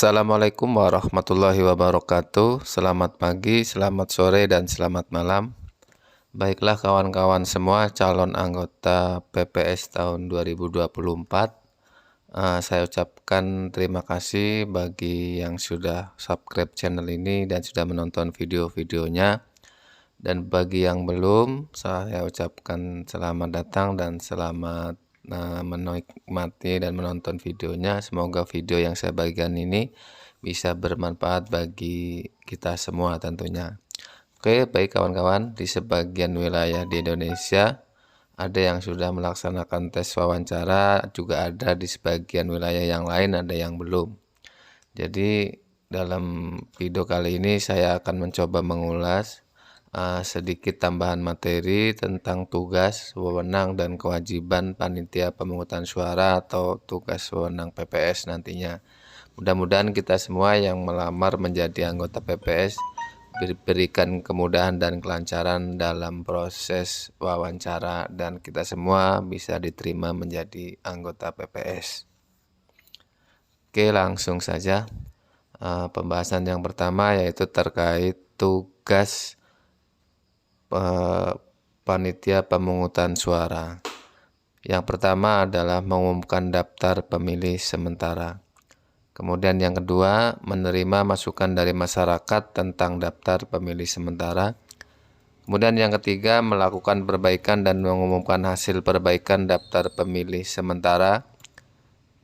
Assalamualaikum warahmatullahi wabarakatuh. Selamat pagi, selamat sore, dan selamat malam. Baiklah kawan-kawan semua calon anggota PPS tahun 2024. Saya ucapkan terima kasih bagi yang sudah subscribe channel ini dan sudah menonton video-videonya. Dan bagi yang belum, saya ucapkan selamat datang dan selamat menikmati dan menonton videonya. Semoga video yang saya bagikan ini bisa bermanfaat bagi kita semua tentunya. Oke, baik kawan-kawan, di sebagian wilayah di Indonesia ada yang sudah melaksanakan tes wawancara, juga ada di sebagian wilayah yang lain ada yang belum. Jadi dalam video kali ini saya akan mencoba mengulas sedikit tambahan materi tentang tugas, wewenang, dan kewajiban panitia pemungutan suara atau tugas wewenang PPS nantinya. Mudah-mudahan kita semua yang melamar menjadi anggota PPS diberikan kemudahan dan kelancaran dalam proses wawancara dan kita semua bisa diterima menjadi anggota PPS. Oke, langsung saja. Pembahasan yang pertama yaitu terkait tugas panitia pemungutan suara. Yang pertama adalah mengumumkan daftar pemilih sementara. Kemudian yang kedua, menerima masukan dari masyarakat tentang daftar pemilih sementara. Kemudian yang ketiga, melakukan perbaikan dan mengumumkan hasil perbaikan daftar pemilih sementara.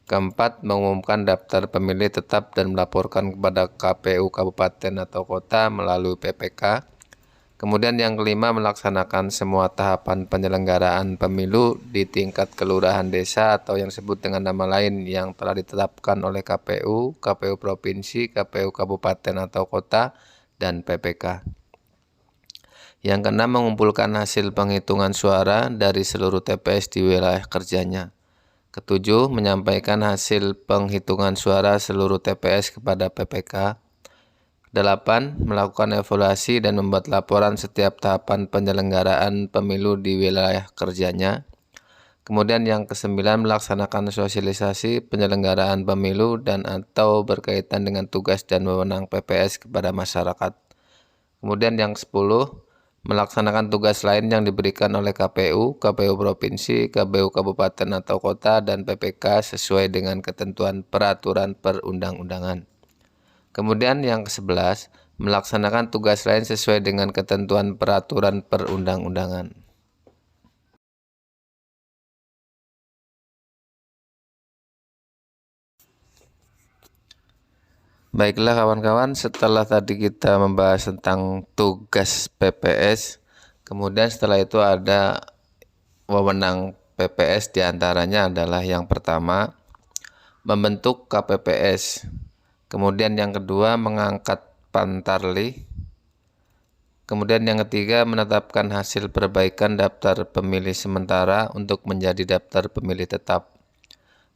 Keempat, mengumumkan daftar pemilih tetap dan melaporkan kepada KPU Kabupaten atau Kota melalui PPK. Kemudian yang kelima, melaksanakan semua tahapan penyelenggaraan pemilu di tingkat kelurahan desa atau yang disebut dengan nama lain yang telah ditetapkan oleh KPU, KPU Provinsi, KPU Kabupaten atau Kota, dan PPK. Yang keenam, mengumpulkan hasil penghitungan suara dari seluruh TPS di wilayah kerjanya. Ketujuh, menyampaikan hasil penghitungan suara seluruh TPS kepada PPK. 8. Melakukan evaluasi dan membuat laporan setiap tahapan penyelenggaraan pemilu di wilayah kerjanya. Kemudian yang ke-9, melaksanakan sosialisasi penyelenggaraan pemilu dan atau berkaitan dengan tugas dan wewenang PPS kepada masyarakat. Kemudian yang 10, melaksanakan tugas lain yang diberikan oleh KPU, KPU Provinsi, KPU Kabupaten atau Kota, dan PPK sesuai dengan ketentuan peraturan perundang-undangan. Kemudian yang ke-11, melaksanakan tugas lain sesuai dengan ketentuan peraturan perundang-undangan. Baiklah kawan-kawan, setelah tadi kita membahas tentang tugas PPS, kemudian setelah itu ada wewenang PPS, diantaranya adalah yang pertama, membentuk KPPS. Kemudian yang kedua, mengangkat pantarlih. Kemudian yang ketiga, menetapkan hasil perbaikan daftar pemilih sementara untuk menjadi daftar pemilih tetap.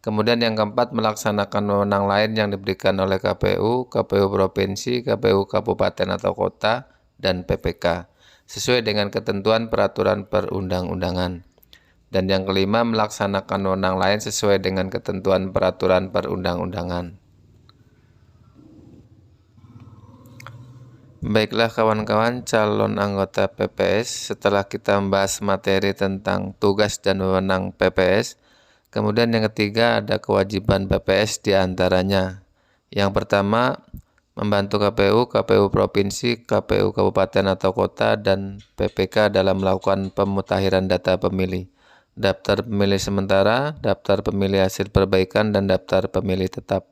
Kemudian yang keempat, melaksanakan wewenang lain yang diberikan oleh KPU, KPU Provinsi, KPU Kabupaten atau Kota, dan PPK sesuai dengan ketentuan peraturan perundang-undangan. Dan yang kelima, melaksanakan wewenang lain sesuai dengan ketentuan peraturan perundang-undangan. Baiklah kawan-kawan calon anggota PPS, setelah kita membahas materi tentang tugas dan wewenang PPS, kemudian yang ketiga ada kewajiban PPS diantaranya. Yang pertama, membantu KPU, KPU Provinsi, KPU Kabupaten atau Kota, dan PPK dalam melakukan pemutahiran data pemilih, daftar pemilih sementara, daftar pemilih hasil perbaikan, dan daftar pemilih tetap.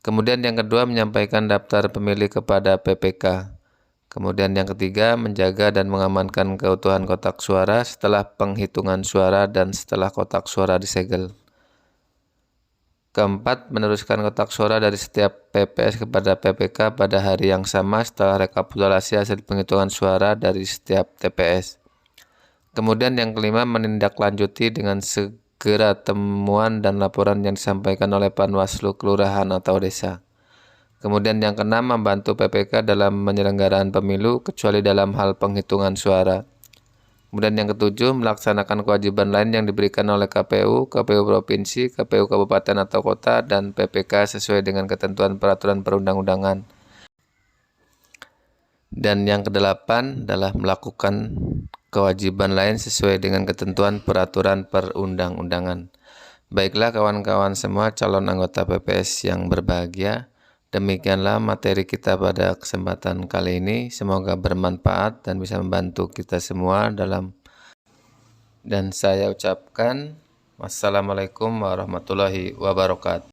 Kemudian yang kedua, menyampaikan daftar pemilih kepada PPK. Kemudian yang ketiga, menjaga dan mengamankan keutuhan kotak suara setelah penghitungan suara dan setelah kotak suara disegel. Keempat, meneruskan kotak suara dari setiap PPS kepada PPK pada hari yang sama setelah rekapitulasi hasil penghitungan suara dari setiap TPS. Kemudian yang kelima, menindaklanjuti dengan segera temuan dan laporan yang disampaikan oleh Panwaslu Kelurahan atau Desa. Kemudian yang keenam, membantu PPK dalam penyelenggaraan pemilu kecuali dalam hal penghitungan suara. Kemudian yang ketujuh, melaksanakan kewajiban lain yang diberikan oleh KPU, KPU Provinsi, KPU Kabupaten atau Kota, dan PPK sesuai dengan ketentuan peraturan perundang-undangan. Dan yang kedelapan adalah melakukan kewajiban lain sesuai dengan ketentuan peraturan perundang-undangan. Baiklah kawan-kawan semua calon anggota PPS yang berbahagia, demikianlah materi kita pada kesempatan kali ini. Semoga bermanfaat dan bisa membantu kita semua dan saya ucapkan wassalamualaikum warahmatullahi wabarakatuh.